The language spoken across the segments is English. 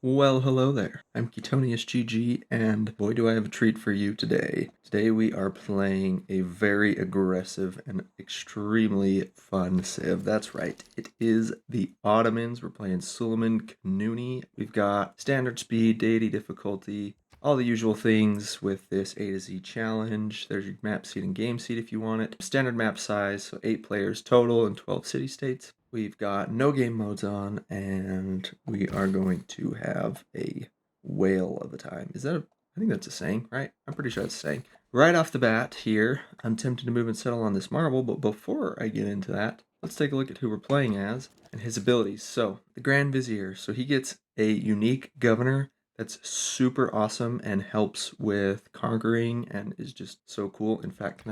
Well, hello there. I'm Ketonius GG, and boy, do I have a treat for you today. Today we are playing a very aggressive and extremely fun civ. That's right, it is the Ottomans. We're playing Suleiman, Kanuni. We've got standard speed, deity difficulty, all the usual things with this A to Z challenge. There's your map seed and game seed if you want it. Standard map size, so 8 players total and 12 city-states. We've got no game modes on, and we are going to have a whale of a time. I think that's a saying, right? I'm pretty sure that's a saying. Right off the bat here, I'm tempted to move and settle on this marble, but before I get into that, let's take a look at who we're playing as and his abilities. So, the Grand Vizier. So he gets a unique governor that's super awesome and helps with conquering and is just so cool. In fact,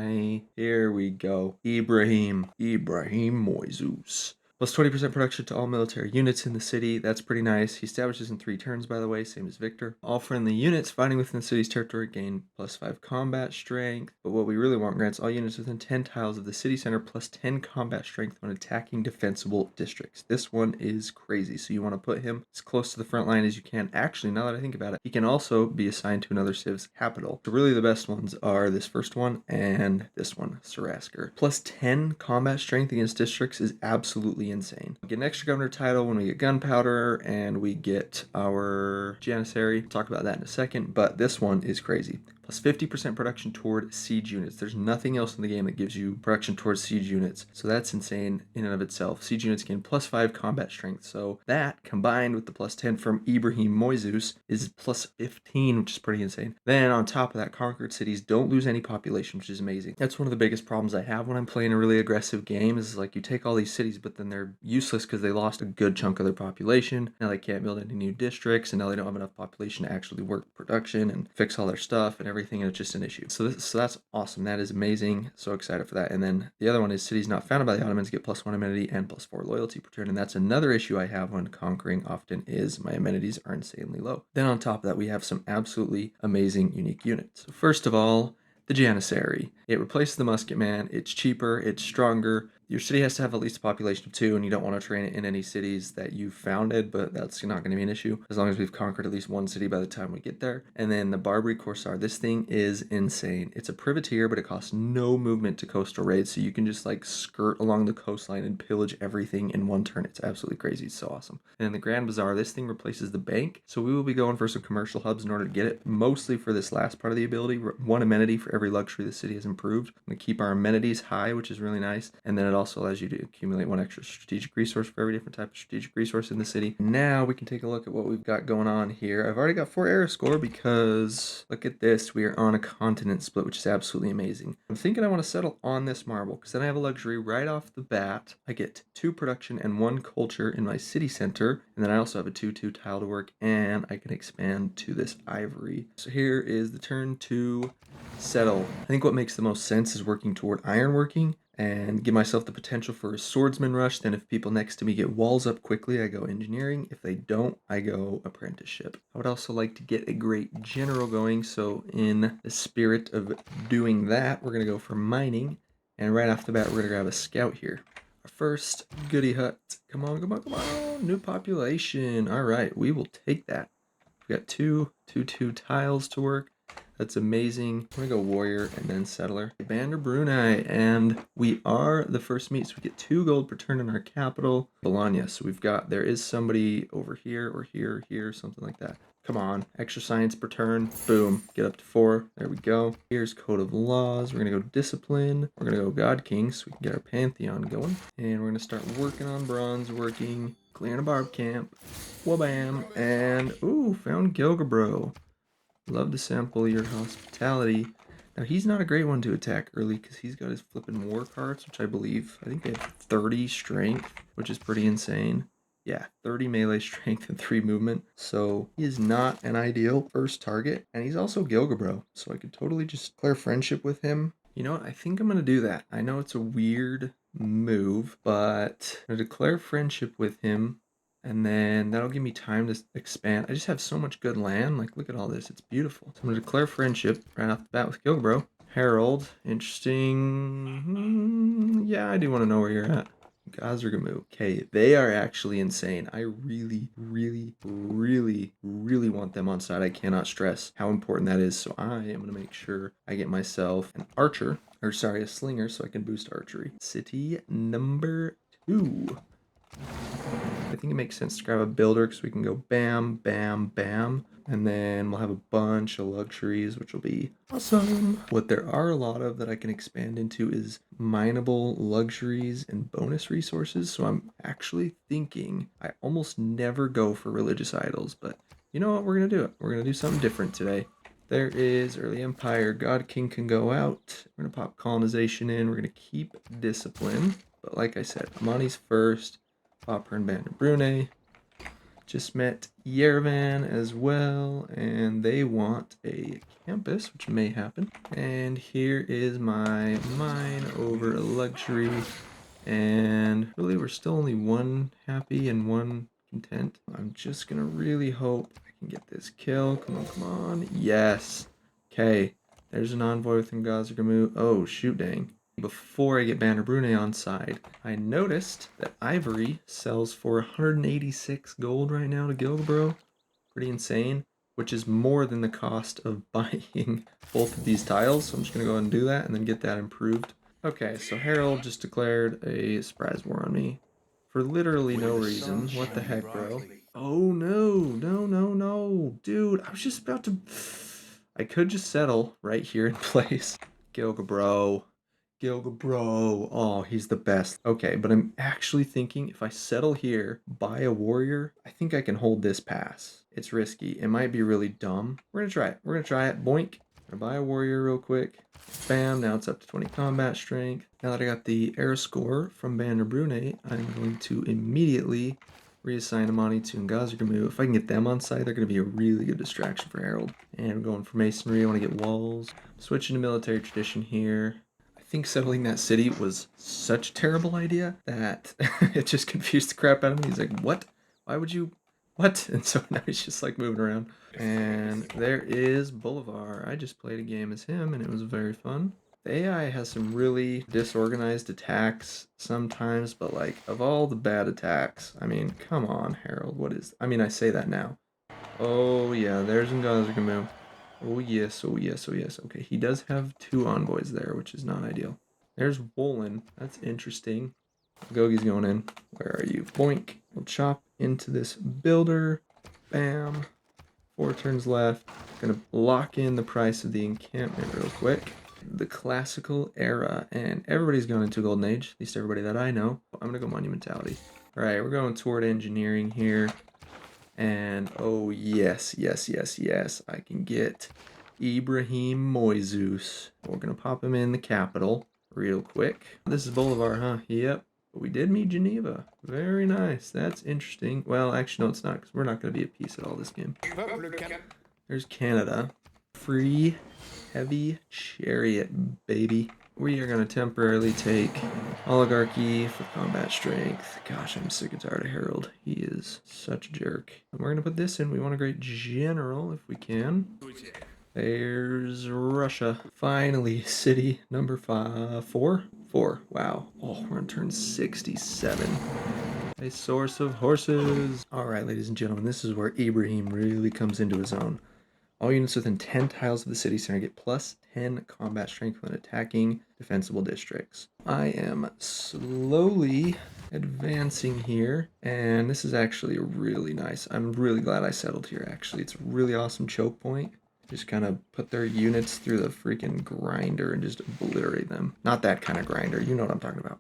here we go. Ibrahim Moises. Plus 20% production to all military units in the city. That's pretty nice. He establishes in 3 turns, by the way, same as Victor. All friendly units fighting within the city's territory gain plus 5 combat strength. But what we really want grants all units within 10 tiles of the city center plus 10 combat strength when attacking defensible districts. This one is crazy. So you want to put him as close to the front line as you can. Actually, now that I think about it, he can also be assigned to another civ's capital. So really the best ones are this first one and this one, Sarasker. Plus 10 combat strength against districts is absolutely insane. We get an extra governor title when we get gunpowder and we get our janissary. We'll talk about that in a second, but this one is crazy. Plus 50% production toward siege units. There's nothing else in the game that gives you production towards siege units, so that's insane in and of itself. Siege units gain plus 5 combat strength, so that combined with the plus 10 from Ibrahim Moises is plus 15, which is pretty insane. Then on top of that, conquered cities don't lose any population, which is amazing. That's one of the biggest problems I have when I'm playing a really aggressive game is like you take all these cities, but then they're useless because they lost a good chunk of their population. Now they can't build any new districts, and now they don't have enough population to actually work production and fix all their stuff and everything, and it's just an issue. So that's awesome. That is amazing. So excited for that. And then the other one is cities not founded by the Ottomans get plus 1 amenity and plus 4 loyalty per turn, and that's another issue I have when conquering often is my amenities are insanely low. Then on top of that, we have some absolutely amazing unique units. So first of all, the Janissary. It replaces the Musketman. It's cheaper. It's stronger. Your city has to have at least a population of 2, and you don't want to train it in any cities that you've founded, but that's not going to be an issue as long as we've conquered at least one city by the time we get there. And then the Barbary Corsair. This thing is insane. It's a privateer, but it costs no movement to coastal raids, so you can just like skirt along the coastline and pillage everything in one turn. It's absolutely crazy. It's so awesome. And in the Grand Bazaar, this thing replaces the bank, so we will be going for some commercial hubs in order to get it, mostly for this last part of the ability. 1 amenity for every luxury the city has improved. We keep our amenities high, which is really nice, and then it also allows you to accumulate 1 extra strategic resource for every different type of strategic resource in the city. Now we can take a look at what we've got going on here. I've already got 4 era score because look at this, we are on a continent split, which is absolutely amazing. I'm thinking I want to settle on this marble because then I have a luxury right off the bat. I get 2 production and 1 culture in my city center, and then I also have a 2/2 tile to work, and I can expand to this ivory. So here is the turn to settle. I think what makes the most sense is working toward ironworking and give myself the potential for a swordsman rush. Then if people next to me get walls up quickly, I go engineering. If they don't, I go apprenticeship. I would also like to get a great general going, so in the spirit of doing that, we're going to go for mining, and right off the bat, we're going to grab a scout here. Our first goody hut. Come on, come on, come on. New population. All right, we will take that. We got 2/2 tiles to work. That's amazing. I'm gonna go warrior and then settler. Bander Brunei, and we are the first meet, so we get 2 gold per turn in our capital, Bologna. So there is somebody over here or here or here, something like that. Come on, extra science per turn. Boom, get up to 4. There we go. Here's code of laws. We're gonna go discipline. We're gonna go God King so we can get our pantheon going, and we're gonna start working on bronze working, clearing a barb camp. Wabam, and ooh, found Gilgamesh. Love to sample your hospitality. Now, he's not a great one to attack early because he's got his flipping war cards, which I think they have 30 strength, which is pretty insane. Yeah, 30 melee strength and 3 movement. So he is not an ideal first target. And he's also Gilgamesh, so I could totally just declare friendship with him. You know what? I think I'm going to do that. I know it's a weird move, but I'm going to declare friendship with him. And then that'll give me time to expand. I just have so much good land. Like, look at all this. It's beautiful. So I'm going to declare friendship right off the bat with Gilgamesh. Harald. Interesting. Yeah, I do want to know where you're at. Gazergamu. Okay, they are actually insane. I really, really, really, really want them on side. I cannot stress how important that is. So I am going to make sure I get myself an archer, or sorry, a slinger, so I can boost archery. City number 2. I think it makes sense to grab a builder because we can go bam, bam, bam. And then we'll have a bunch of luxuries, which will be awesome. What there are a lot of that I can expand into is mineable luxuries and bonus resources. So I'm actually thinking I almost never go for religious idols, but you know what? We're going to do it. We're going to do something different today. There is Early Empire. God King can go out. We're going to pop colonization in. We're going to keep discipline. But like I said, Amani's first. Pop her and Banner Brunei. Just met Yerevan as well, and they want a campus, which may happen. And here is my mine over a luxury. And really, we're still only one happy and one content. I'm just gonna really hope I can get this kill. Come on, come on. Yes. Okay. There's an envoy with Ngazargamu. Oh, shoot, dang. Before I get Banner Brunei on side, I noticed that Ivory sells for 186 gold right now to Gilgamesh. Pretty insane, which is more than the cost of buying both of these tiles. So I'm just going to go ahead and do that and then get that improved. Okay, so Harald just declared a surprise war on me for literally no reason. What the heck, bro? Oh, no, no, no, no. Dude, I was just about to... I could just settle right here in place. Gilgamesh. Gilgamesh. Oh, he's the best. Okay, but I'm actually thinking if I settle here, buy a warrior, I think I can hold this pass. It's risky. It might be really dumb. We're gonna try it. We're gonna try it. Boink. I'm gonna buy a warrior real quick. Bam. Now it's up to 20 combat strength. Now that I got the air score from Banner Brunei, I'm going to immediately reassign Amani to Ngazargamu. If I can get them on site, they're going to be a really good distraction for Harald. And I'm going for masonry. I want to get walls. Switching to military tradition here. I think settling that city was such a terrible idea that it just confused the crap out of me. He's like, what? Why would you? What? And so now he's just like moving around. And there is Bolivar. I just played a game as him and it was very fun. The AI has some really disorganized attacks sometimes, but like of all the bad attacks, I mean, come on, Harald, what is... I mean, I say that now. Oh yeah, there's Ngazargamu. Oh yes, oh yes, oh yes. Okay, he does have 2 envoys there, which is not ideal. There's Wolin. That's interesting. Gogi's going in. Where are you? Boink. We'll chop into this builder. Bam. 4 turns left. Gonna lock in the price of the encampment real quick. The classical era, and everybody's gone into Golden Age, at least everybody that I know. I'm gonna go monumentality. All right, we're going toward engineering here. And oh yes, yes, yes, yes, I can get Ibrahim Moizus. We're gonna pop him in the capital real quick. This is Bolivar, huh? Yep. But we did meet Geneva. Very nice. That's interesting. Well, actually, no, it's not, because we're not gonna be at peace at all this game. There's Canada. Free heavy chariot, baby. We are going to temporarily take oligarchy for combat strength. Gosh, I'm sick and tired of Harald. He is such a jerk. And we're going to put this in. We want a great general if we can. There's Russia. Finally, city number 4. Wow. Oh, we're on turn 67. A source of horses. All right, ladies and gentlemen, this is where Ibrahim really comes into his own. All units within 10 tiles of the city center get plus 10 combat strength when attacking defensible districts. I am slowly advancing here, and this is actually really nice. I'm really glad I settled here, actually. It's a really awesome choke point. Just kind of put their units through the freaking grinder and just obliterate them. Not that kind of grinder, you know what I'm talking about.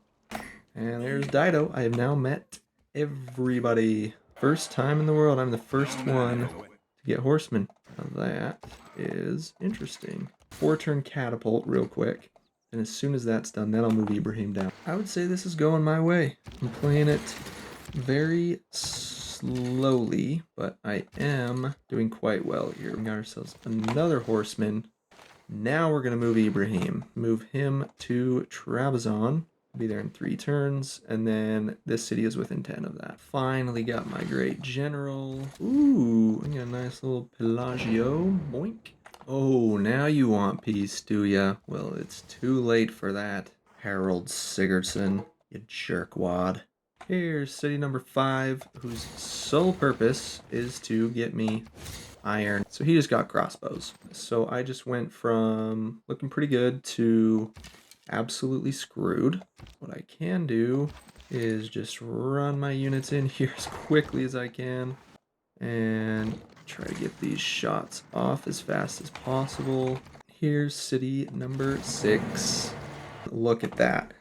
And there's Dido. I have now met everybody. First time in the world, I'm the first one to get horsemen. That is interesting. 4-turn catapult real quick. And as soon as that's done, then I'll move Ibrahim down. I would say this is going my way. I'm playing it very slowly, but I am doing quite well here. We got ourselves another horseman. Now we're going to move Ibrahim. Move him to Trabzon. Be there in 3 turns, and then this city is within 10 of that. Finally got my great general. Ooh, I got a nice little Pelagio. Boink. Oh, now you want peace, do ya? Well, it's too late for that. Harald Sigurdsson. You jerkwad. Here's city number 5, whose sole purpose is to get me iron. So he just got crossbows. So I just went from looking pretty good to absolutely screwed. What I can do is just run my units in here as quickly as I can and try to get these shots off as fast as possible. Here's city number 6. Look at that.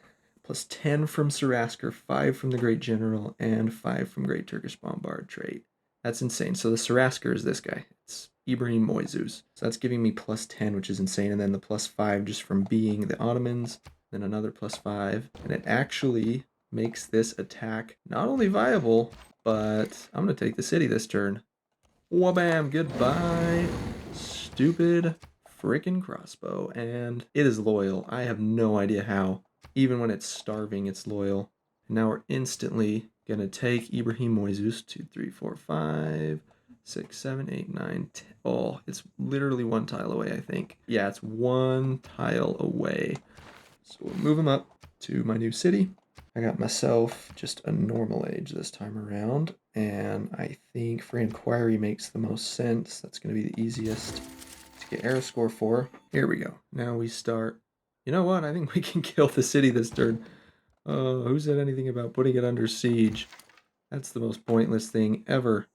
Plus 10 from Sarasker, 5 from the Great General, and 5 from Great Turkish Bombard trait. That's insane. So the Sarasker is this guy. It's Ibrahim Moizuz. So that's giving me plus 10, which is insane. And then the plus 5 just from being the Ottomans. Then another plus 5. And it actually makes this attack not only viable, but I'm going to take the city this turn. Wabam, goodbye, stupid freaking crossbow. And it is loyal. I have no idea how. Even when it's starving, it's loyal. And now we're instantly going to take Ibrahim Moizuz. 2, 3, 4, 5, 6, 7, 8, 9, 10. Oh, it's literally one tile away, I think. Yeah, it's one tile away. So we'll move him up to my new city. I got myself just a normal age this time around, and I think free inquiry makes the most sense. That's going to be the easiest to get arrow score for. Here we go. Now we start. You know what? I think we can kill the city this turn. Who said anything about putting it under siege? That's the most pointless thing ever.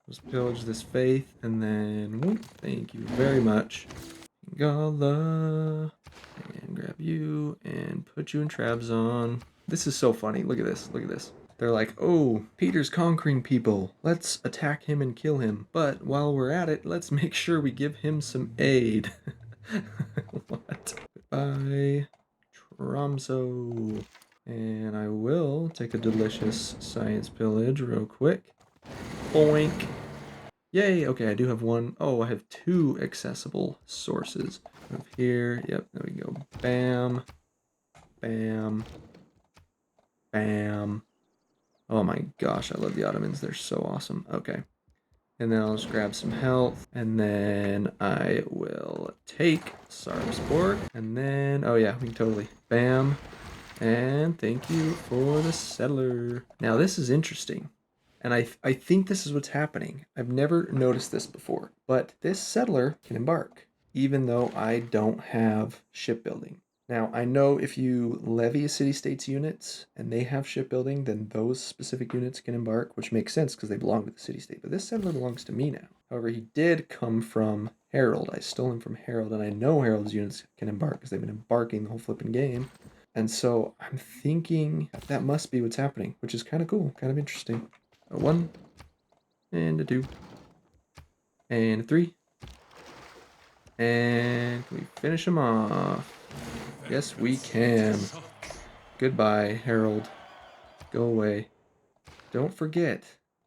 Let's pillage this faith, and then whoop, thank you very much. Gala, and grab you and put you in Trabzon. This is so funny. Look at this. Look at this. They're like, oh, Peter's conquering people. Let's attack him and kill him. But while we're at it, let's make sure we give him some aid. What? Goodbye, Tromso. And I will take a delicious science pillage real quick. Boink. Yay, okay, I do have one. Oh, I have 2 accessible sources. Move here, yep, there we go. Bam, bam, bam. Oh my gosh, I love the Ottomans. They're so awesome. Okay. And then I'll just grab some health. And then I will take Sarpsborg. And then, oh yeah, we can totally. Bam. And thank you for the settler. Now this is interesting. And I think this is what's happening. I've never noticed this before. But this settler can embark, even though I don't have shipbuilding. Now, I know if you levy a city-state's units and they have shipbuilding, then those specific units can embark, which makes sense because they belong to the city-state. But this settler belongs to me now. However, he did come from Harald. I stole him from Harald, and I know Harald's units can embark because they've been embarking the whole flipping game. And so I'm thinking that must be what's happening, which is kind of cool, kind of interesting. A 1, and a 2, and a 3. And can we finish him off? Yes, we can. Goodbye, Harald. Go away. Don't forget,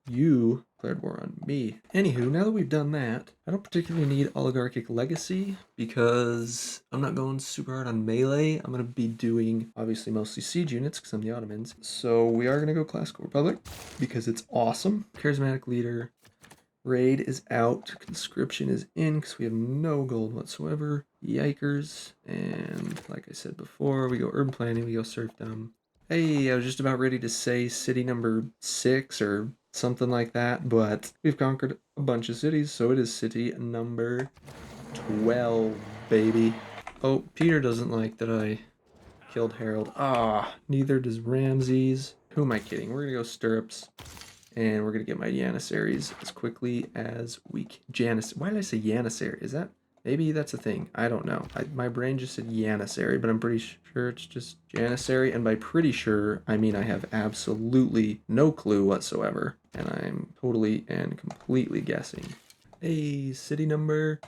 you declared war on me. Anywho, now that we've done that, I don't particularly need oligarchic legacy because I'm not going super hard on melee. I'm going to be doing, obviously, mostly siege units because I'm the Ottomans. So we are going to go classical republic because it's awesome. Charismatic leader. Raid is out. Conscription is in because we have no gold whatsoever. Yikers. And like I said before, we go urban planning, we go serfdom. Hey, I was just about ready to say city number 6 or something like that, but we've conquered a bunch of cities, so it is city number 12, baby. Oh, Peter doesn't like that I killed Harald. Ah, neither does Ramses. Who am I kidding? We're gonna go stirrups. And we're going to get my Janissaries as quickly as we can. Why did I say Janissary? Is that... Maybe that's a thing. I don't know. My brain just said Janissary, but I'm pretty sure it's just Janissary. And by pretty sure, I mean I have absolutely no clue whatsoever. And I'm totally and completely guessing. Hey, city number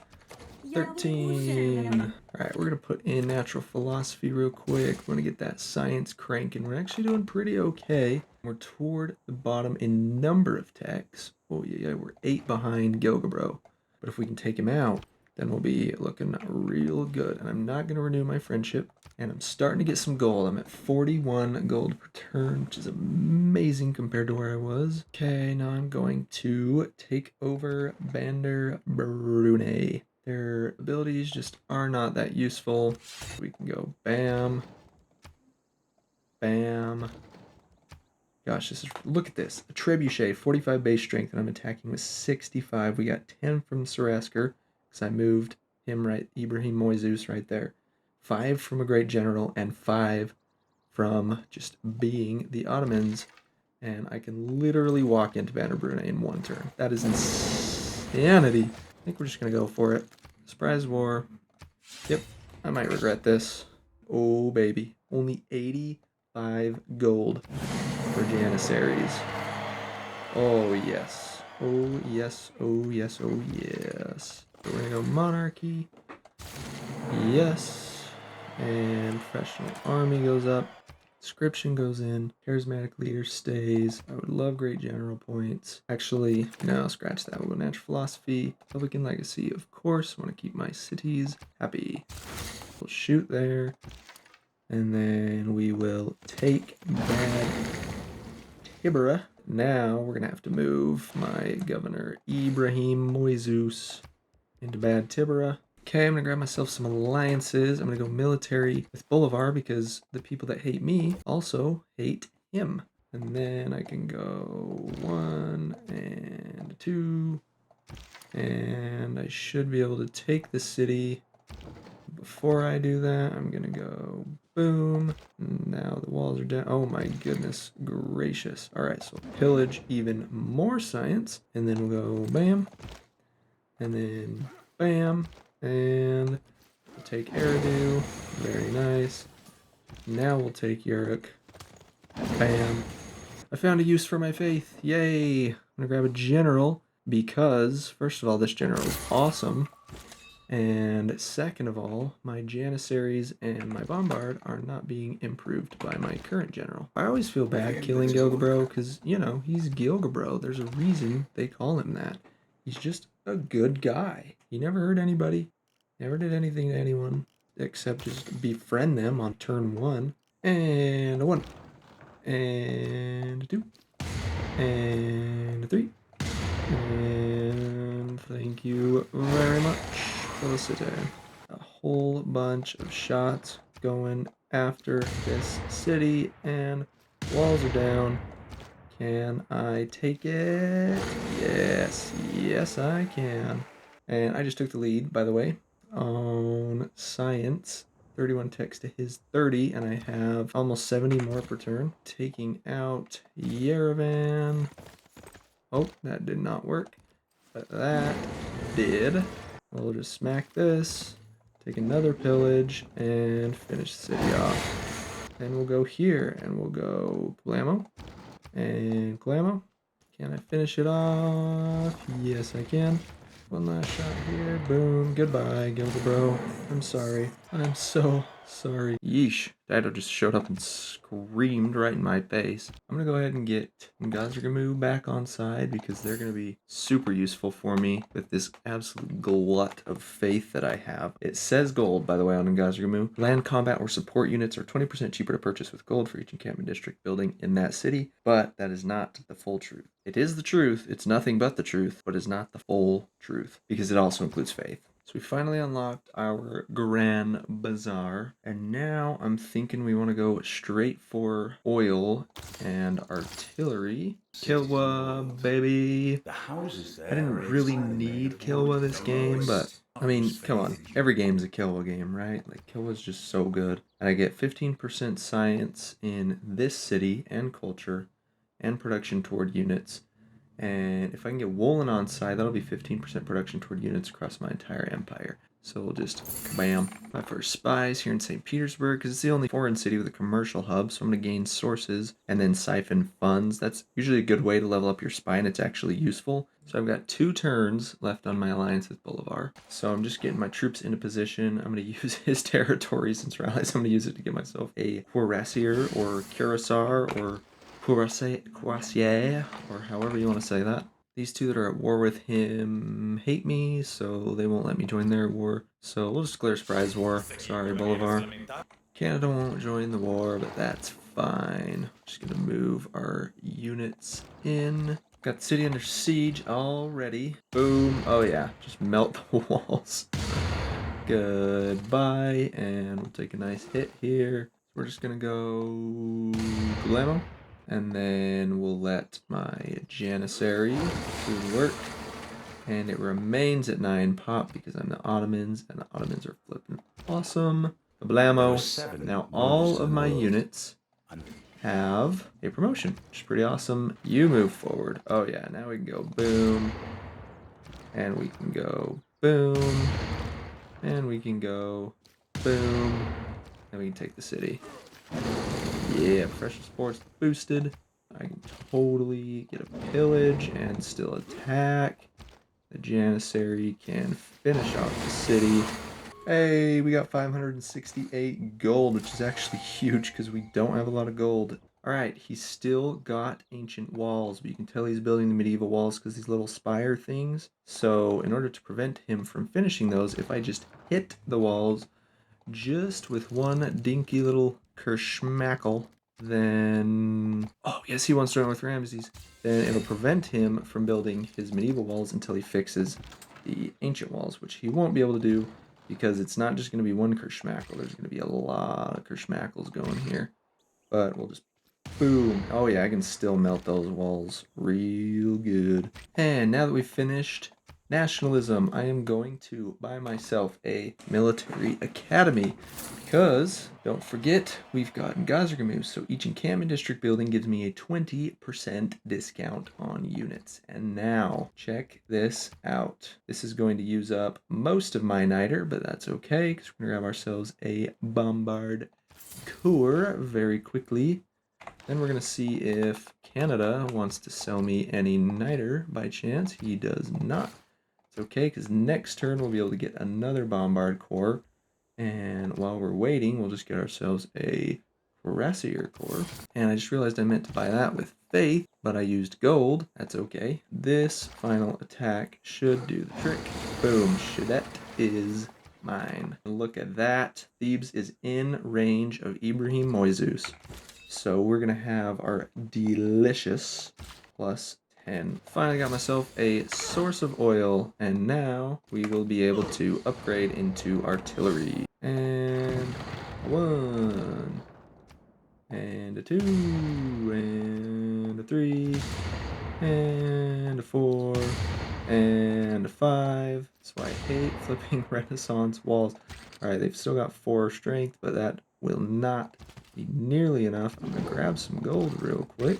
13. Alright, we're going to put in natural philosophy real quick. We're going to get that science cranking. We're actually doing pretty okay. We're toward the bottom in number of techs. Oh yeah, we're 8 behind Gilgamesh. But if we can take him out, then we'll be looking real good. And I'm not going to renew my friendship. And I'm starting to get some gold. I'm at 41 gold per turn, which is amazing compared to where I was. Okay, now I'm going to take over Bandar Brunei. Their abilities just are not that useful. We can go bam, Bam. Gosh, look at this. A trebuchet, 45 base strength, and I'm attacking with 65. We got 10 from Sarasker, because I moved him right, Ibrahim Moizus right there. 5 from a great general, and 5 from just being the Ottomans. And I can literally walk into Banner Brunei in 1 turn. That is insanity. I think we're just going to go for it. Surprise war. Yep, I might regret this. Oh, baby. Only 85 gold for Janissaries. Oh, yes. Oh, yes. Oh, yes. Oh, yes. So we're going to go Monarchy. Yes. And Professional Army goes up. Conscription goes in. Charismatic Leader stays. I would love Great General points. Actually, no, scratch that. We'll go Natural Philosophy. Republican Legacy, of course. Want to keep my cities happy. We'll shoot there. And then we will take Bad Tibera. Now we're going to have to move my governor Ibrahim Moizus into Bad Tibera. Okay, I'm going to grab myself some alliances. I'm going to go military with Bolivar because the people that hate me also hate him. And then I can go 1 and 2. And I should be able to take the city. Before I do that, I'm going to go boom. Now the walls are down. Oh my goodness gracious. All right, so pillage even more science. And then we'll go bam. And then bam. And we'll take Eridu. Very nice. Now we'll take Uruk. Bam. I found a use for my faith. Yay. I'm going to grab a general because, first of all, this general is awesome. And second of all, my Janissaries and my Bombard are not being improved by my current general. I always feel bad killing Gilgamesh because, you know, he's Gilgamesh. There's a reason they call him that. He's just a good guy. He never hurt anybody. Never did anything to anyone except just befriend them on turn 1. And a 1. And a 2. And a 3. And thank you very much. Felicity. A whole bunch of shots going after this city, and walls are down. Can I take it? Yes, yes I can. And I just took the lead, by the way, on science. 31 techs to his 30, and I have almost 70 more per turn. Taking out Yerevan. Oh, that did not work, but that did. We'll just smack this, take another pillage, and finish the city off. Then we'll go here, and we'll go Glamo, and Glamo. Can I finish it off? Yes, I can. One last shot here. Boom. Goodbye, Gilgamesh. I'm sorry. I'm so sorry. Yeesh. Dado just showed up and screamed right in my face. I'm going to go ahead and get Ngazargamu back on side because they're going to be super useful for me with this absolute glut of faith that I have. It says gold, by the way, on Ngazargamu. Land combat or support units are 20% cheaper to purchase with gold for each encampment district building in that city, but that is not the full truth. It is the truth. It's nothing but the truth, but it's not the full truth because it also includes faith. So we finally unlocked our Grand Bazaar, and now I'm thinking we want to go straight for oil and artillery. Kilwa, baby! I didn't really need Kilwa this game, but I mean, come on. Every game's a Kilwa game, right? Like, Kilwa's just so good. And I get 15% science in this city and culture and production toward units. And if I can get Woolen on side, that'll be 15% production toward units across my entire empire. So we'll just kabam. My first spies here in St. Petersburg, because it's the only foreign city with a commercial hub, so I'm going to gain sources and then siphon funds. That's usually a good way to level up your spy, and it's actually useful. So I've got 2 turns left on my alliance with Bolivar. So I'm just getting my troops into position. I'm going to use his territory since we're allies. I'm going to use it to get myself a Cuirassier or Cuirassar or Cuirassier, or however you want to say that. These 2 that are at war with him hate me, so they won't let me join their war. So we'll just declare surprise war. Sorry, Bolivar. Canada won't join the war, but that's fine. Just gonna move our units in. Got the city under siege already. Boom. Oh yeah, just melt the walls. Goodbye, and we'll take a nice hit here. we're just gonna go Gilgamesh, and then we'll let my Janissary do the work. And it remains at 9 pop because I'm the Ottomans, and the Ottomans are flipping awesome. Kablamo. Now all of my units have a promotion, which is pretty awesome. You move forward. Oh yeah, now we can go boom. And we can go boom. And we can go boom. And we can take the city. Yeah, professional sports boosted. I can totally get a pillage and still attack. The Janissary can finish off the city. Hey, we got 568 gold, which is actually huge because we don't have a lot of gold. Alright, he's still got ancient walls, but you can tell he's building the medieval walls because these little spire things. So in order to prevent him from finishing those, if I just hit the walls just with one dinky little kerschmackle, then... Oh, yes, he wants to run with Ramses. Then it'll prevent him from building his medieval walls until he fixes the ancient walls, which he won't be able to do because it's not just going to be one kerschmackle. There's going to be a lot of kerschmackles going here. But we'll just... Boom. Oh, yeah, I can still melt those walls real good. And now that we've finished nationalism, I am going to buy myself a military academy because, don't forget, we've got Gilgamesh, so each encampment district building gives me a 20% discount on units. And now, check this out. This is going to use up most of my niter, but that's okay, because we're going to grab ourselves a bombard core very quickly. Then we're going to see if Canada wants to sell me any niter by chance. He does not. It's okay, because next turn we'll be able to get another bombard core. And while we're waiting, we'll just get ourselves a cuirassier core. And I just realized I meant to buy that with faith, but I used gold. That's okay. This final attack should do the trick. Boom. Shadette is mine. Look at that. Thebes is in range of Ibrahim Moises. So we're going to have our delicious plus 10. Finally got myself a source of oil, and now we will be able to upgrade into artillery. And a 1, and a 2, and a 3, and a 4, and a 5. That's why I hate flipping Renaissance walls. Alright, they've still got 4 strength, but that will not be nearly enough. I'm going to grab some gold real quick.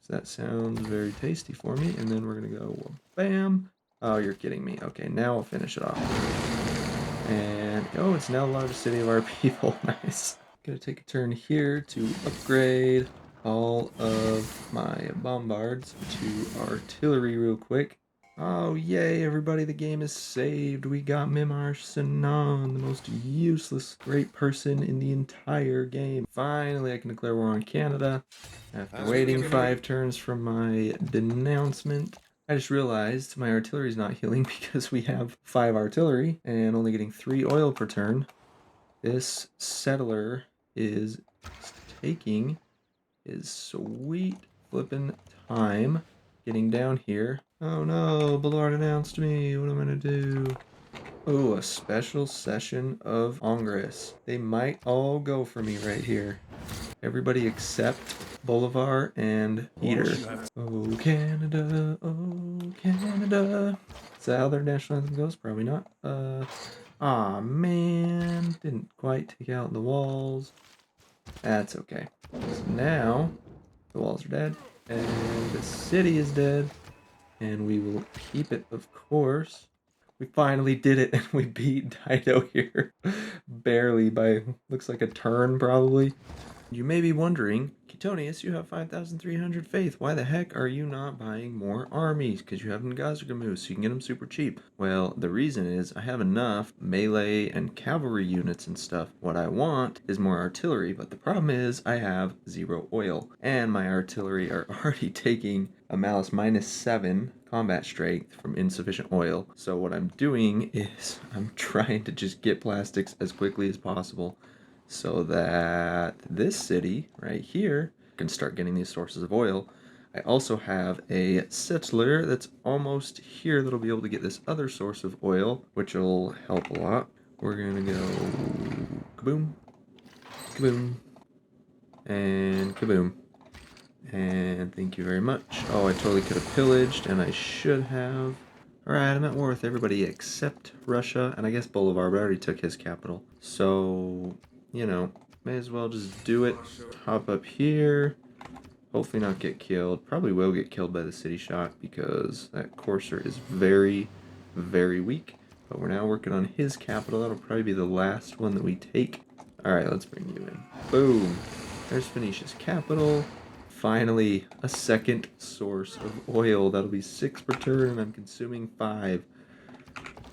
So that sounds very tasty for me. And then we're going to go bam. Oh, you're kidding me. Okay, now I'll finish it off. And, oh, it's now the largest city of our people. Nice. Gonna take a turn here to upgrade all of my bombards to artillery real quick. Oh, yay, everybody, the game is saved. We got Mimar Sinan, the most useless great person in the entire game. Finally, I can declare war on Canada after waiting 5 turns from my denouncement. I just realized my artillery is not healing because we have 5 artillery and only getting 3 oil per turn. This settler is taking his sweet flippin' time getting down here. Oh no, Ballard announced me. What am I gonna do? Oh, a special session of Congress. They might all go for me right here. Everybody except Bolivar and Peter. Oh, Canada, oh, Canada. Is that how their national anthem goes? Probably not. Aw, man. Didn't quite take out the walls. That's okay. So now, the walls are dead, and the city is dead. And we will keep it, of course. We finally did it, and we beat Dido here. Barely by, looks like a turn, probably. You may be wondering, Ketonius, you have 5,300 faith. Why the heck are you not buying more armies? Because you have Ngazargamu, so you can get them super cheap. Well, the reason is I have enough melee and cavalry units and stuff. What I want is more artillery, but the problem is I have 0 oil. And my artillery are already taking a malice -7 combat strength from insufficient oil. So what I'm doing is I'm trying to just get plastics as quickly as possible, so that this city right here can start getting these sources of oil. I also have a settler that's almost here that'll be able to get this other source of oil, which will help a lot. We're gonna go kaboom, kaboom, And kaboom. And thank you very much. Oh, I totally could have pillaged, and I should have. Alright, I'm at war with everybody except Russia, and I guess Bolivar, but I already took his capital. So, you know, may as well just do it. Hop up here. Hopefully not get killed. Probably will get killed by the city shock because that courser is very, very weak. But we're now working on his capital. That'll probably be the last one that we take. Alright, let's bring you in. Boom. There's Phoenicia's capital. Finally, a second source of oil. That'll be 6 per turn, and I'm consuming 5.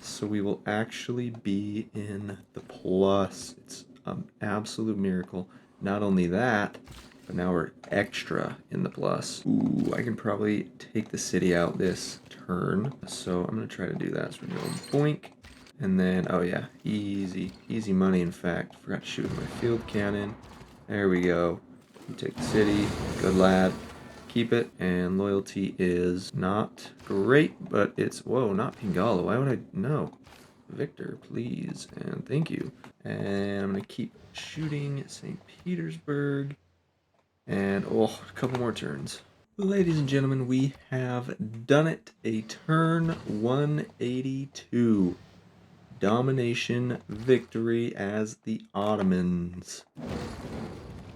So we will actually be in the plus. It's an absolute miracle. Not only that, but now we're extra in the plus. Ooh, I can probably take the city out this turn. So I'm going to try to do that. So we're going boink. And then, oh yeah, easy. Easy money, in fact. Forgot to shoot my field cannon. There we go. You take the city. Good lad. Keep it. And loyalty is not great, but it's... Whoa, not Pingala. Why would I... No. Victor, please. And thank you. And I'm going to keep shooting St. Petersburg. And, oh, a couple more turns. Ladies and gentlemen, we have done it. A turn 182. Domination victory as the Ottomans.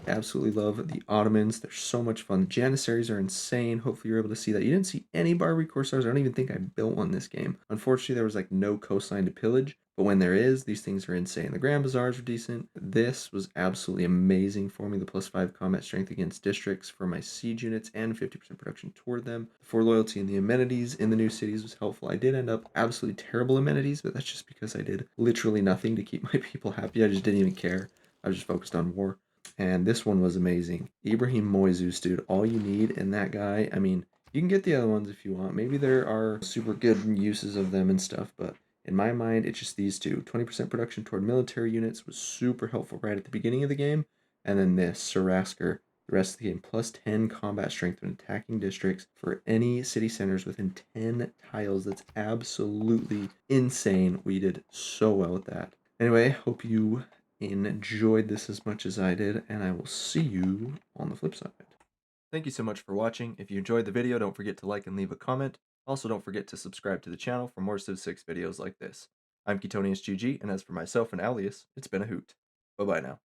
Absolutely love the Ottomans. They're so much fun. The Janissaries are insane. Hopefully you're able to see that. You didn't see any Barbary Corsairs. I don't even think I built one this game. Unfortunately, there was like no coastline to pillage. But when there is, these things are insane. The Grand Bazaars are decent. This was absolutely amazing for me. The +5 combat strength against districts for my siege units and 50% production toward them. For loyalty and the amenities in the new cities was helpful. I did end up absolutely terrible amenities, but that's just because I did literally nothing to keep my people happy. I just didn't even care. I was just focused on war. And this one was amazing. Ibrahim Moises, dude. All you need in that guy, I mean, you can get the other ones if you want. Maybe there are super good uses of them and stuff, but in my mind, it's just these two. 20% production toward military units was super helpful right at the beginning of the game. And then this, Sarasker, the rest of the game, +10 combat strength when attacking districts for any city centers within 10 tiles. That's absolutely insane. We did so well with that. Anyway, hope you enjoyed this as much as I did, and I will see you on the flip side. Thank you so much for watching. If you enjoyed the video, don't forget to like and leave a comment. Also, don't forget to subscribe to the channel for more Civ 6 videos like this. I'm Ketonius GG, and as for myself and Alias, it's been a hoot. Bye-bye now.